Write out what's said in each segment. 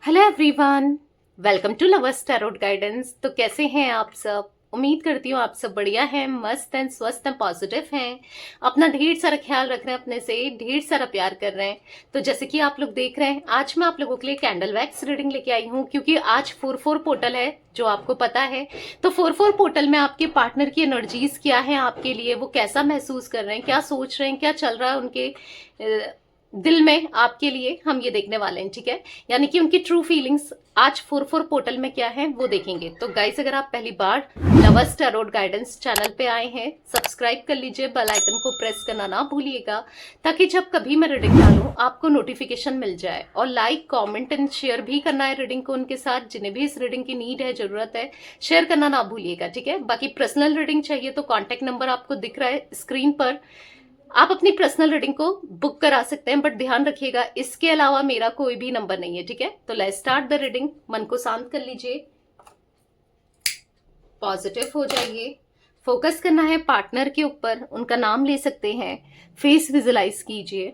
Hello everyone, welcome to lovers tarot guidance. तो कैसे हैं आप सब? उम्मीद करती हूँ आप सब बढ़िया हैं, मस्त हैं, स्वस्थ हैं, पॉजिटिव हैं, अपना ढेर सारा ख्याल रख रहे हैं, अपने से ढेर सारा प्यार कर रहे हैं। तो जैसे कि आप लोग देख रहे हैं, आज मैं आप लोगों के लिए कैंडल वैक्स रीडिंग लेके आई हूँ, क्योंकि आज 4-4 पोर्टल है जो आपको पता है। तो 4-4 पोर्टल में आपके पार्टनर की एनर्जीज क्या है आपके लिए, वो कैसा महसूस कर रहे हैं, क्या सोच रहे हैं, क्या चल रहा है उनके दिल में आपके लिए, हम ये देखने वाले हैं। ठीक है, यानी कि उनकी ट्रू फीलिंग्स आज 4-4 पोर्टल में क्या है वो देखेंगे। तो गाइस, अगर आप पहली बार लवर्स टैरोट गाइडेंस चैनल पे आए हैं, सब्सक्राइब कर लीजिए, बेल आइकन को प्रेस करना ना भूलिएगा, ताकि जब कभी मैं रीडिंग डालूं आपको नोटिफिकेशन मिल जाए। और लाइक, कमेंट एंड शेयर भी करना है रीडिंग को उनके साथ, जिन्हें भी इस रीडिंग की नीड है, जरूरत है, शेयर करना ना भूलिएगा। ठीक है, बाकी पर्सनल रीडिंग चाहिए तो कॉन्टेक्ट नंबर आपको दिख रहा है स्क्रीन पर, आप अपनी पर्सनल रीडिंग को बुक करा सकते हैं, बट ध्यान रखिएगा इसके अलावा मेरा कोई भी नंबर नहीं है। ठीक है, तो लेट्स स्टार्ट द रीडिंग। मन को शांत कर लीजिए, पॉजिटिव हो जाइए, फोकस करना है पार्टनर के ऊपर, उनका नाम ले सकते हैं, फेस विजुलाइज कीजिए।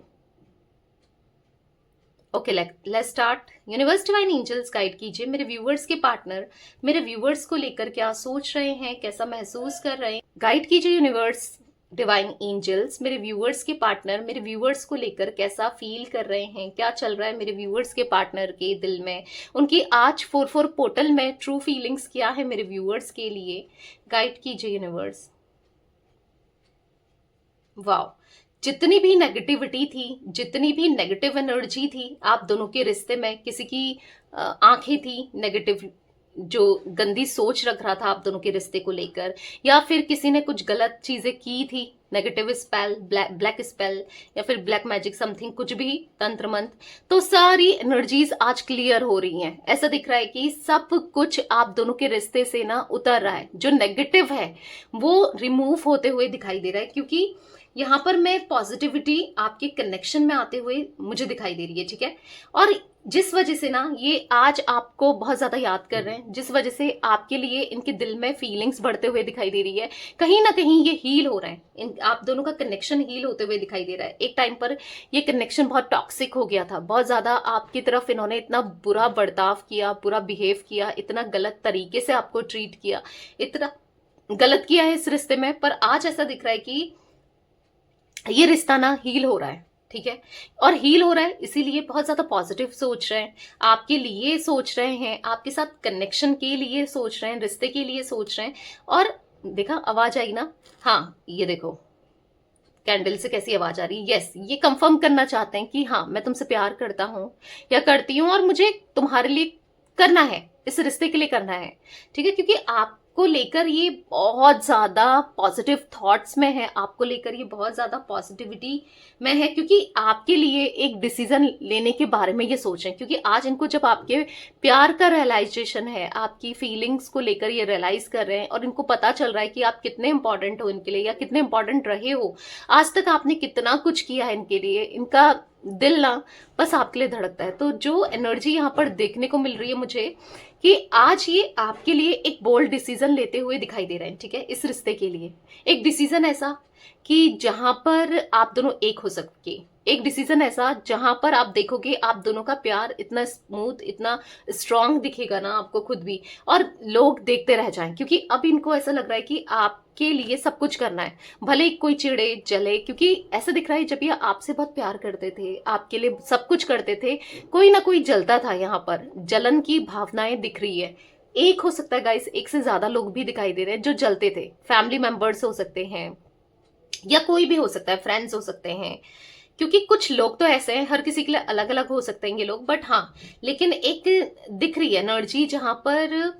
Okay, let's start. Universe divine angels guide कीजिए मेरे व्यूवर्स के पार्टनर, मेरे व्यूवर्स को लेकर क्या सोच रहे हैं, कैसा महसूस कर रहे हैं। गाइड कीजिए यूनिवर्स डिवाइन एंजल्स मेरे व्यूवर्स के पार्टनर, मेरे व्यूवर्स को लेकर कैसा फील कर रहे हैं, क्या चल रहा है मेरे व्यूवर्स के पार्टनर के दिल में, उनकी आज 4-4 पोर्टल में ट्रू फीलिंग्स क्या है मेरे व्यूवर्स के लिए। गाइड कीजिए यूनिवर्स। वाओ, जितनी भी नेगेटिविटी थी, जितनी भी नेगेटिव एनर्जी थी आप दोनों के रिश्ते में, किसी की आंखें थी नेगेटिव, जो गंदी सोच रख रहा था आप दोनों के रिश्ते को लेकर, या फिर किसी ने कुछ गलत चीजें की थी, नेगेटिव स्पेल, ब्लैक स्पेल, या फिर ब्लैक मैजिक समथिंग, कुछ भी तंत्र मंत्र, तो सारी एनर्जीज आज क्लियर हो रही हैं। ऐसा दिख रहा है कि सब कुछ आप दोनों के रिश्ते से ना उतर रहा है, जो नेगेटिव है वो रिमूव होते हुए दिखाई दे रहा है, क्योंकि यहाँ पर मैं पॉजिटिविटी आपके कनेक्शन में आते हुए मुझे दिखाई दे रही है। ठीक है, और जिस वजह से ना ये आज आपको बहुत ज्यादा याद कर रहे हैं, जिस वजह से आपके लिए इनके दिल में फीलिंग्स बढ़ते हुए दिखाई दे रही है, कहीं ना कहीं ये हील हो रहा है, आप दोनों का कनेक्शन हील होते हुए दिखाई दे रहा है। एक टाइम पर ये कनेक्शन बहुत टॉक्सिक हो गया था, बहुत ज्यादा आपकी तरफ इन्होंने इतना बुरा बर्ताव किया, बुरा बिहेव किया, इतना गलत तरीके से आपको ट्रीट किया, इतना गलत किया है इस रिश्ते में। पर आज ऐसा दिख रहा है कि ये रिश्ता ना हील हो रहा है। ठीक है, और हील हो रहा है इसीलिए बहुत ज्यादा पॉजिटिव सोच रहे हैं, आपके लिए सोच रहे हैं, आपके साथ कनेक्शन के लिए सोच रहे हैं, रिश्ते के लिए सोच रहे हैं। और देखा आवाज आई ना, हाँ ये देखो कैंडल से कैसी आवाज आ रही है। यस, ये कंफर्म करना चाहते हैं कि हाँ मैं तुमसे प्यार करता हूँ या करती हूँ, और मुझे तुम्हारे लिए करना है, इस रिश्ते के लिए करना है। ठीक है, क्योंकि आपको लेकर ये बहुत ज्यादा पॉजिटिव थॉट्स में है, आपको लेकर ये बहुत ज्यादा पॉजिटिविटी में है, क्योंकि आपके लिए एक डिसीजन लेने के बारे में ये सोच रहे हैं। क्योंकि आज इनको जब आपके प्यार का रियलाइजेशन है, आपकी फीलिंग्स को लेकर ये रियलाइज कर रहे हैं, और इनको पता चल रहा है कि आप कितने इंपॉर्टेंट हो इनके लिए, या कितने इंपॉर्टेंट रहे हो, आज तक आपने कितना कुछ किया है इनके लिए, इनका दिल ना बस आपके लिए धड़कता है। तो जो एनर्जी यहाँ पर देखने को मिल रही है मुझे, कि आज ये आपके लिए एक बोल्ड डिसीजन लेते हुए दिखाई दे रहे हैं। ठीक है, इस रिश्ते के लिए एक डिसीजन ऐसा कि जहां पर आप दोनों एक हो सके, एक डिसीजन ऐसा जहां पर आप देखोगे आप दोनों का प्यार इतना स्मूथ, इतना स्ट्रांग दिखेगा ना आपको खुद भी, और लोग देखते रह जाएं, क्योंकि अब इनको ऐसा लग रहा है कि आपके लिए सब कुछ करना है, भले ही कोई चिड़े जले, क्योंकि ऐसा दिख रहा है जब ये आपसे बहुत प्यार करते थे, आपके लिए सब कुछ करते थे, कोई ना कोई जलता था, यहाँ पर जलन की भावनाएं दिख रही है। एक हो सकता है गाइस, एक से ज्यादा लोग भी दिखाई दे रहे हैं जो जलते थे, फैमिली मेंबर्स हो सकते हैं, या कोई भी हो सकता है, फ्रेंड्स हो सकते हैं, क्योंकि कुछ लोग तो ऐसे हैं, हर किसी के लिए अलग अलग हो सकते हैं ये लोग, बट हाँ, लेकिन एक दिख रही है एनर्जी जहां पर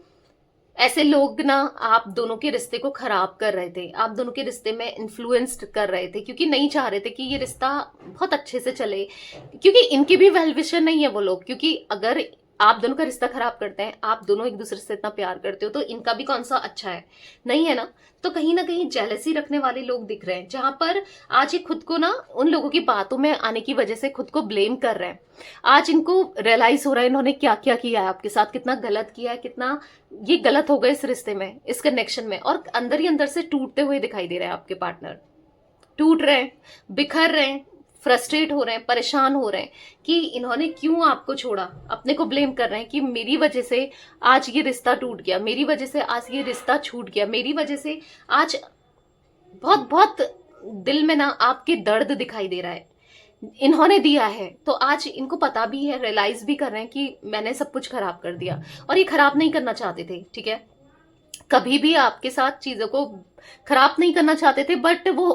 ऐसे लोग ना आप दोनों के रिश्ते को खराब कर रहे थे, आप दोनों के रिश्ते में इन्फ्लुएंस्ड कर रहे थे, क्योंकि नहीं चाह रहे थे कि ये रिश्ता बहुत अच्छे से चले, क्योंकि इनके भी वेल विशर नहीं है वो लोग, क्योंकि अगर आप दोनों का रिश्ता खराब करते हैं, आप दोनों एक दूसरे से इतना प्यार करते हो, तो इनका भी कौन सा अच्छा है, नहीं है ना। तो कहीं ना कहीं जेलसी रखने वाले लोग दिख रहे हैं, जहां पर आज ये खुद को ना उन लोगों की बातों में आने की वजह से खुद को ब्लेम कर रहे हैं। आज इनको रियलाइज हो रहा है इन्होंने क्या क्या किया है आपके साथ, कितना गलत किया है, कितना ये गलत हो गए इस रिश्ते में, इस कनेक्शन में, और अंदर ही अंदर से टूटते हुए दिखाई दे रहे हैं आपके पार्टनर, टूट रहे हैं, बिखर रहे हैं, फ्रस्ट्रेट हो रहे हैं, परेशान हो रहे हैं कि इन्होंने क्यों आपको छोड़ा, अपने को ब्लेम कर रहे हैं कि मेरी वजह से आज ये रिश्ता टूट गया, मेरी वजह से आज ये रिश्ता छूट गया, मेरी वजह से आज बहुत बहुत दिल में ना आपके दर्द दिखाई दे रहा है, इन्होंने दिया है। तो आज इनको पता भी है, रियलाइज भी कर रहे हैं कि मैंने सब कुछ खराब कर दिया, और ये खराब नहीं करना चाहते थे, ठीक है। कभी भी आपके साथ चीजों को खराब नहीं करना चाहते थे, बट वो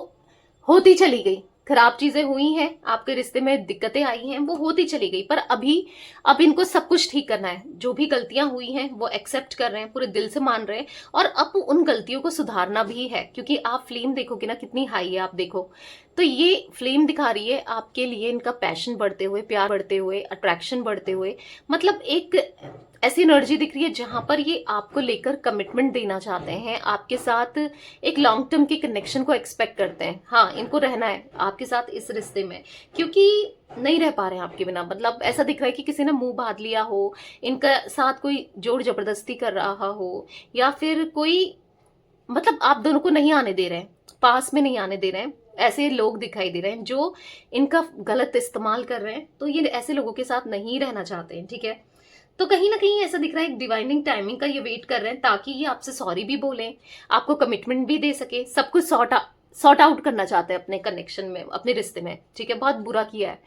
होती चली गई, खराब चीजें हुई हैं, आपके रिश्ते में दिक्कतें आई हैं, वो होती चली गई। पर अब इनको सब कुछ ठीक करना है, जो भी गलतियां हुई हैं वो एक्सेप्ट कर रहे हैं, पूरे दिल से मान रहे हैं, और अब उन गलतियों को सुधारना भी है। क्योंकि आप फ्लेम देखोगे ना कितनी हाई है, आप देखो तो ये फ्लेम दिखा रही है आपके लिए, इनका पैशन बढ़ते हुए, प्यार बढ़ते हुए, अट्रैक्शन बढ़ते हुए, मतलब एक ऐसी एनर्जी दिख रही है जहां पर ये आपको लेकर कमिटमेंट देना चाहते हैं, आपके साथ एक लॉन्ग टर्म के कनेक्शन को एक्सपेक्ट करते हैं। हाँ, इनको रहना है आपके साथ इस रिश्ते में, क्योंकि नहीं रह पा रहे हैं आपके बिना। मतलब ऐसा दिख रहा है कि किसी ने मुंह बांध लिया हो, इनका साथ कोई जोर जबरदस्ती कर रहा हो, या फिर कोई मतलब आप दोनों को नहीं आने दे रहे हैं, पास में नहीं आने दे रहे हैं। ऐसे लोग दिखाई दे रहे हैं जो इनका गलत इस्तेमाल कर रहे हैं, तो ये ऐसे लोगों के साथ नहीं रहना चाहते हैं, ठीक है। तो कहीं ना कहीं ऐसा दिख रहा है एक डिवाइनिंग टाइमिंग का ये वेट कर रहे हैं, ताकि ये आपसे सॉरी भी बोलें, आपको कमिटमेंट भी दे सके, सब कुछ सॉर्ट आउट करना चाहते हैं अपने कनेक्शन में, अपने रिश्ते में, ठीक है। बहुत बुरा किया है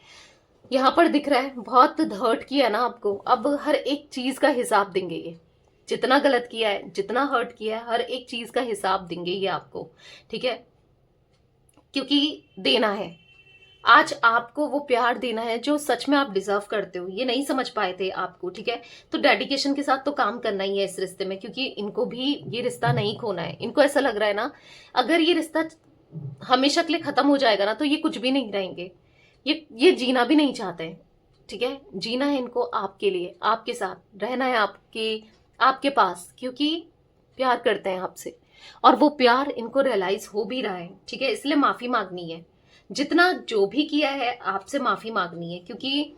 यहाँ पर दिख रहा है, बहुत हर्ट किया है ना आपको, अब हर एक चीज का हिसाब देंगे ये, जितना गलत किया है, जितना हर्ट किया है, हर एक चीज का हिसाब देंगे ये आपको, ठीक है। क्योंकि देना है, आज आपको वो प्यार देना है जो सच में आप डिजर्व करते हो। ये नहीं समझ पाए थे आपको, ठीक है। तो डेडिकेशन के साथ तो काम करना ही है इस रिश्ते में, क्योंकि इनको भी ये रिश्ता नहीं खोना है। इनको ऐसा लग रहा है ना, अगर ये रिश्ता हमेशा के लिए खत्म हो जाएगा ना, तो ये कुछ भी नहीं रहेंगे, ये जीना भी नहीं चाहते हैं, ठीक है। जीना है इनको आपके लिए, आपके साथ रहना है, आपके पास, क्योंकि प्यार करते हैं आपसे, और वो प्यार इनको रियलाइज हो भी रहा है, ठीक है। इसलिए माफी मांगनी है, जितना जो भी किया है आपसे माफी मांगनी है, क्योंकि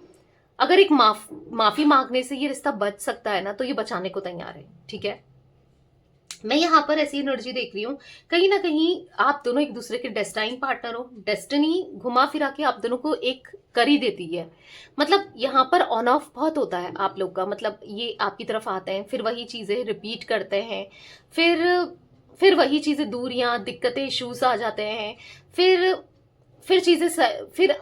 अगर एक माफी मांगने से ये रिश्ता बच सकता है ना, तो ये बचाने को तैयार है, ठीक है। मैं यहाँ पर ऐसी एनर्जी देख रही हूँ, कहीं ना कहीं आप दोनों एक दूसरे के डेस्टाइन पार्टनर हो, डेस्टिनी घुमा फिरा के आप दोनों को एक कर ही देती है। मतलब यहाँ पर ऑन ऑफ बहुत होता है आप लोग का, मतलब ये आपकी तरफ आते हैं, फिर वही चीजें रिपीट करते हैं, फिर वही चीजें, दूरियां, दिक्कतें, इश्यूज आ जाते हैं, फिर चीजें फिर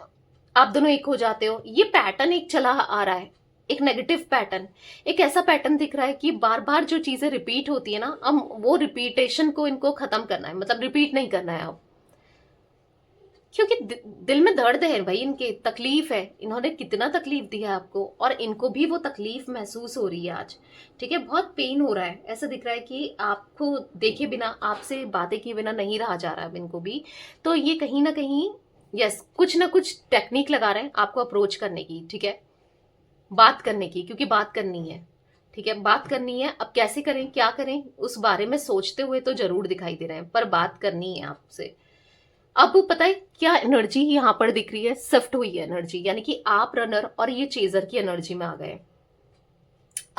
आप दोनों एक हो जाते हो। ये पैटर्न एक चला आ रहा है, एक नेगेटिव पैटर्न, एक ऐसा पैटर्न दिख रहा है कि बार बार जो चीजें रिपीट होती है ना, अब वो रिपीटेशन को इनको खत्म करना है, मतलब रिपीट नहीं करना है अब। क्योंकि दिल में दर्द है भाई, इनके तकलीफ है, इन्होंने कितना तकलीफ दिया आपको, और इनको भी वो तकलीफ महसूस हो रही है आज, ठीक है। बहुत पेन हो रहा है, ऐसा दिख रहा है कि आपको देखे बिना, आपसे बातें किए बिना नहीं रहा जा रहा है इनको भी। तो ये कहीं ना कहीं यस, कुछ ना कुछ टेक्निक लगा रहे हैं आपको अप्रोच करने की, ठीक है, बात करने की, क्योंकि बात करनी है, ठीक है, बात करनी है। अब कैसे करें, क्या करें, उस बारे में सोचते हुए तो जरूर दिखाई दे रहे हैं, पर बात करनी है आपसे। अब पता है क्या एनर्जी यहाँ पर दिख रही है, शिफ्ट हुई है एनर्जी, यानी कि आप रनर और ये चेजर की एनर्जी में आ गए।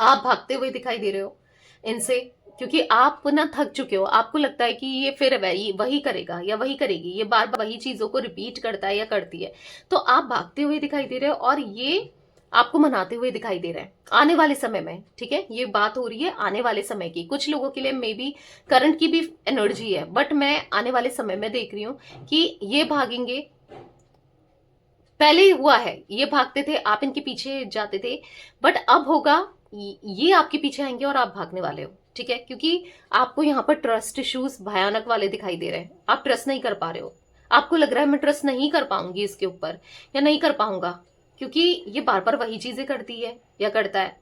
आप भागते हुए दिखाई दे रहे हो इनसे, क्योंकि आप ना थक चुके हो, आपको लगता है कि ये फिर वही करेगा या वही करेगी, ये बार बार वही चीजों को रिपीट करता है या करती है। तो आप भागते हुए दिखाई दे रहे हो, और ये आपको मनाते हुए दिखाई दे रहे हैं आने वाले समय में, ठीक है। ये बात हो रही है आने वाले समय की, कुछ लोगों के लिए मे बी करंट की भी एनर्जी है, बट मैं आने वाले समय में देख रही हूं कि ये भागेंगे। पहले हुआ है, ये भागते थे, आप इनके पीछे जाते थे, बट अब होगा ये आपके पीछे आएंगे और आप भागने वाले हो, ठीक है। क्योंकि आपको यहाँ पर ट्रस्ट इश्यूज भयानक वाले दिखाई दे रहे हैं, आप ट्रस्ट नहीं कर पा रहे हो, आपको लग रहा है मैं ट्रस्ट नहीं कर पाऊंगी इसके ऊपर, या नहीं कर पाऊंगा, क्योंकि ये बार बार वही चीजें करती है या करता है।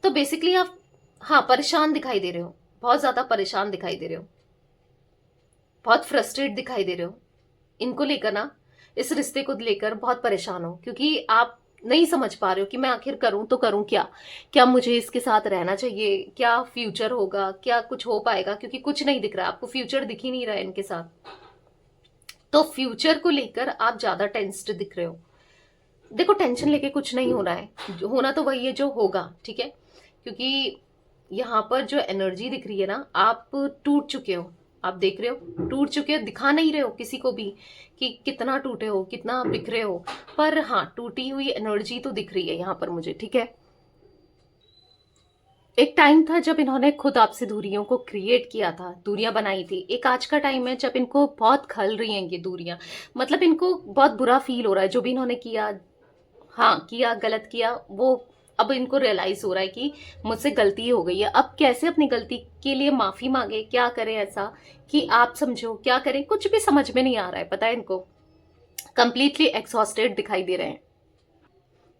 तो बेसिकली आप, हाँ, परेशान दिखाई दे रहे हो, बहुत ज्यादा परेशान दिखाई दे रहे हो, बहुत फ्रस्ट्रेट दिखाई दे रहे हो, इनको लेकर ना, इस रिश्ते को लेकर बहुत परेशान हो, क्योंकि आप नहीं समझ पा रहे हो कि मैं आखिर करूं तो करूं क्या, क्या मुझे इसके साथ रहना चाहिए, क्या फ्यूचर होगा, क्या कुछ हो पाएगा, क्योंकि कुछ नहीं दिख रहा, आपको फ्यूचर दिख ही नहीं रहा है इनके साथ। तो फ्यूचर को लेकर आप ज्यादा टेंस्ड दिख रहे हो। देखो, टेंशन लेके कुछ नहीं होना है, होना तो वही है जो होगा, ठीक है। क्योंकि यहाँ पर जो एनर्जी दिख रही है ना, आप टूट चुके हो, आप देख रहे हो टूट चुके हो, दिखा नहीं रहे हो किसी को भी कि कितना टूटे हो, कितना बिखरे हो, पर हाँ टूटी हुई एनर्जी तो दिख रही है यहाँ पर मुझे, ठीक है। एक टाइम था जब इन्होंने खुद आपसे दूरियों को क्रिएट किया था, दूरियां बनाई थी। एक आज का टाइम है जब इनको बहुत खल रही हैं ये दूरियां, मतलब इनको बहुत बुरा फील हो रहा है जो भी इन्होंने किया, हाँ किया, गलत किया, वो अब इनको रियलाइज हो रहा है कि मुझसे गलती हो गई है। अब कैसे अपनी गलती के लिए माफी मांगे, क्या करें ऐसा कि आप समझो, क्या करें, कुछ भी समझ में नहीं आ रहा है, पता है इनको कंप्लीटली एक्सॉस्टेड दिखाई दे रहे हैं।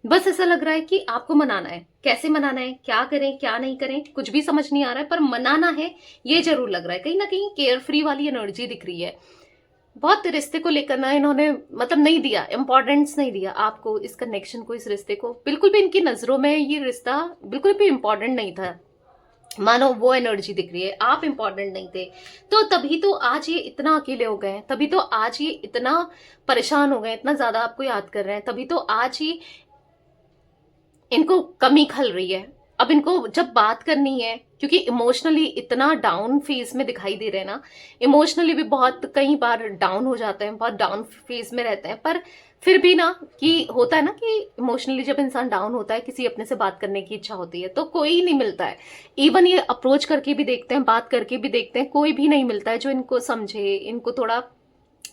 बस ऐसा लग रहा है कि आपको मनाना है, कैसे मनाना है, क्या करें क्या नहीं करें, कुछ भी समझ नहीं आ रहा है, पर मनाना है ये जरूर लग रहा है। कहीं ना कहीं केयर फ्री वाली एनर्जी दिख रही है। बहुत रिश्ते को लेकर ना इन्होंने मतलब नहीं दिया, इंपॉर्टेंस नहीं दिया आपको, इस कनेक्शन को, इस रिश्ते को। बिल्कुल भी इनकी नजरों में ये रिश्ता बिल्कुल भी इंपॉर्टेंट नहीं था। मानो वो एनर्जी दिख रही है, आप इंपॉर्टेंट नहीं थे। तो तभी तो आज ये इतना अकेले हो गए हैं, तभी तो आज ये इतना परेशान हो गए, इतना ज्यादा आपको याद कर रहे हैं, तभी तो आज ही इनको कमी खल रही है। अब इनको जब बात करनी है, क्योंकि इमोशनली इतना डाउन फेज में दिखाई दे रहे हैं ना, इमोशनली भी बहुत कई बार डाउन हो जाते हैं, बहुत डाउन फेज में रहते हैं, पर फिर भी ना कि होता है ना कि इमोशनली जब इंसान डाउन होता है, किसी अपने से बात करने की इच्छा होती है तो कोई नहीं मिलता है। इवन ये अप्रोच करके भी देखते हैं, बात करके भी देखते हैं, कोई भी नहीं मिलता है जो इनको समझे, इनको थोड़ा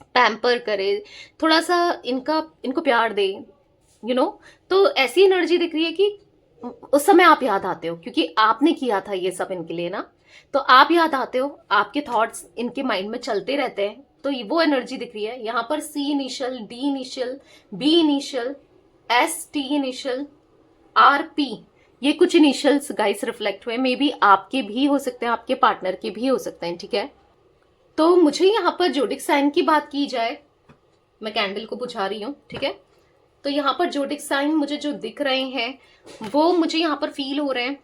पैम्पर करे, थोड़ा सा इनको प्यार दे, तो ऐसी एनर्जी दिख रही है कि उस समय आप याद आते हो, क्योंकि आपने किया था ये सब इनके लिए ना, तो आप याद आते हो, आपके थॉट्स इनके माइंड में चलते रहते हैं, तो वो एनर्जी दिख रही है यहाँ पर। C initial, D initial, B initial, S T initial, R P, ये कुछ इनिशियल्स गाइस रिफ्लेक्ट हुए। मे बी आपके भी हो सकते हैं, आपके पार्टनर के भी हो सकते हैं, ठीक है। तो मुझे यहाँ पर जोडिक साइन की बात की जाए, मैं कैंडल को बुझा रही हूँ, ठीक है। तो यहाँ पर जोडिक साइन मुझे जो दिख रहे हैं वो मुझे यहाँ पर फील हो रहे हैं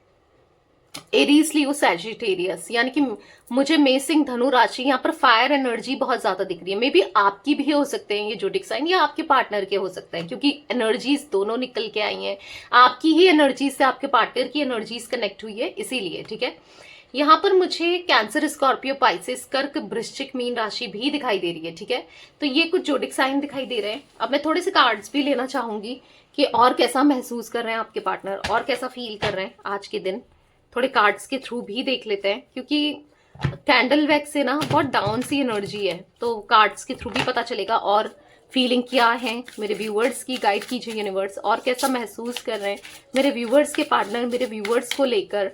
एरीज, लियो, सैजिटेरियस, यानी कि मुझे मेषिंग, धनु राशि, यहाँ पर फायर एनर्जी बहुत ज्यादा दिख रही है। मे बी आपकी भी हो सकते हैं ये जोडिक साइन, या आपके पार्टनर के हो सकते हैं, क्योंकि एनर्जीज दोनों निकल के आई हैं। आपकी ही एनर्जी से आपके पार्टनर की एनर्जीज कनेक्ट हुई है, इसीलिए, ठीक है। यहाँ पर मुझे कैंसर, स्कॉर्पियो, पाइसेस, कर्क, वृश्चिक, मीन राशि भी दिखाई दे रही है, ठीक है। तो ये कुछ जोडिक साइन दिखाई दे रहे हैं। अब मैं थोड़े से कार्ड्स भी लेना चाहूंगी कि और कैसा महसूस कर रहे हैं आपके पार्टनर, और कैसा फील कर रहे हैं आज के दिन। थोड़े कार्ड्स के थ्रू भी देख लेते हैं, क्योंकि कैंडल वैक्स से ना बहुत डाउन सी एनर्जी है, तो कार्ड्स के थ्रू भी पता चलेगा और फीलिंग क्या है मेरे व्यूवर्स की। गाइड कीजिए यूनिवर्स, और कैसा महसूस कर रहे हैं मेरे व्यूवर्स के पार्टनर, मेरे व्यूवर्स को लेकर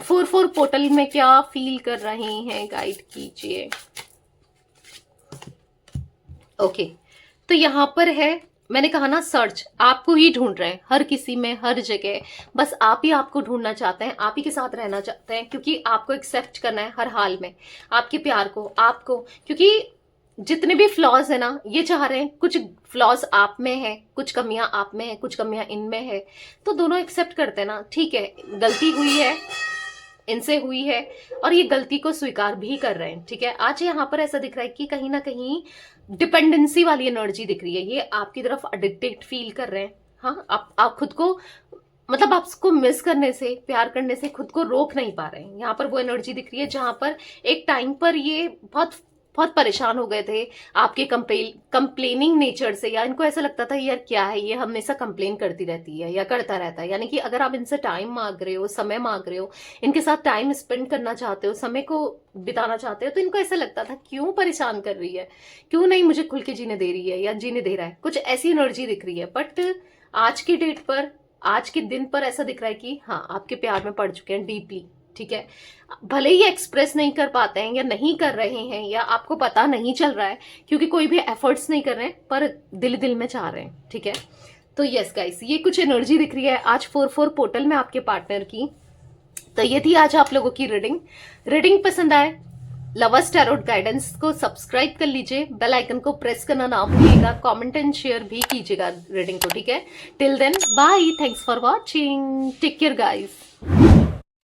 4-4 पोर्टल में क्या फील कर रहे हैं, गाइड कीजिए। ओके, तो यहां पर है, मैंने कहा ना सर्च, आपको ही ढूंढ रहे हैं, हर किसी में, हर जगह, बस आप ही आपको ढूंढना चाहते हैं, आप ही के साथ रहना चाहते हैं, क्योंकि आपको एक्सेप्ट करना है हर हाल में आपके प्यार को, आपको, क्योंकि जितने भी फ्लॉज है ना, ये चाह रहे हैं, कुछ फ्लॉज आप में है, कुछ कमियां आप में है, कुछ कमियां इनमें है, तो दोनों एक्सेप्ट करते हैं ना, ठीक है गलती हुई है, इनसे हुई है, और ये गलती को स्वीकार भी कर रहे हैं, ठीक है। आज यहाँ पर ऐसा दिख रहा है कि कहीं ना कहीं डिपेंडेंसी वाली एनर्जी दिख रही है, ये आपकी तरफ एडिक्टेड फील कर रहे हैं। हाँ, आप खुद को, मतलब आपको मिस करने से, प्यार करने से खुद को रोक नहीं पा रहे हैं। यहाँ पर वो एनर्जी दिख रही है जहां पर एक टाइम पर ये बहुत बहुत परेशान हो गए थे आपके कंप्लेनिंग नेचर से, या इनको ऐसा लगता था यार क्या है ये, हमेशा कंप्लेन करती रहती है या करता रहता है। यानी कि अगर आप इनसे टाइम मांग रहे हो, समय मांग रहे हो, इनके साथ टाइम स्पेंड करना चाहते हो, समय को बिताना चाहते हो, तो इनको ऐसा लगता था क्यों परेशान कर रही है, क्यों नहीं मुझे खुल के जीने दे रही है या जीने दे रहा है, कुछ ऐसी एनर्जी दिख रही है। बट आज की डेट पर, आज के दिन पर ऐसा दिख रहा है कि हाँ आपके प्यार में पड़ चुके हैं डीपली, ठीक है। भले ही एक्सप्रेस नहीं कर पाते हैं या नहीं कर रहे हैं, या आपको पता नहीं चल रहा है क्योंकि कोई भी एफर्ट्स नहीं कर रहे हैं, पर दिल दिल में चाह रहे हैं, ठीक है। तो यस गाइस, ये कुछ एनर्जी दिख रही है आज 4-4 पोर्टल में आपके पार्टनर की। तो ये थी आज आप लोगों की रीडिंग पसंद आए, लवर्स टैरोट गाइडेंस को सब्सक्राइब कर लीजिए, बेल आइकन को प्रेस करना ना भूलिएगा, कमेंट एंड शेयर भी कीजिएगा रीडिंग को, ठीक है। Till then bye, thanks for watching, take care guys.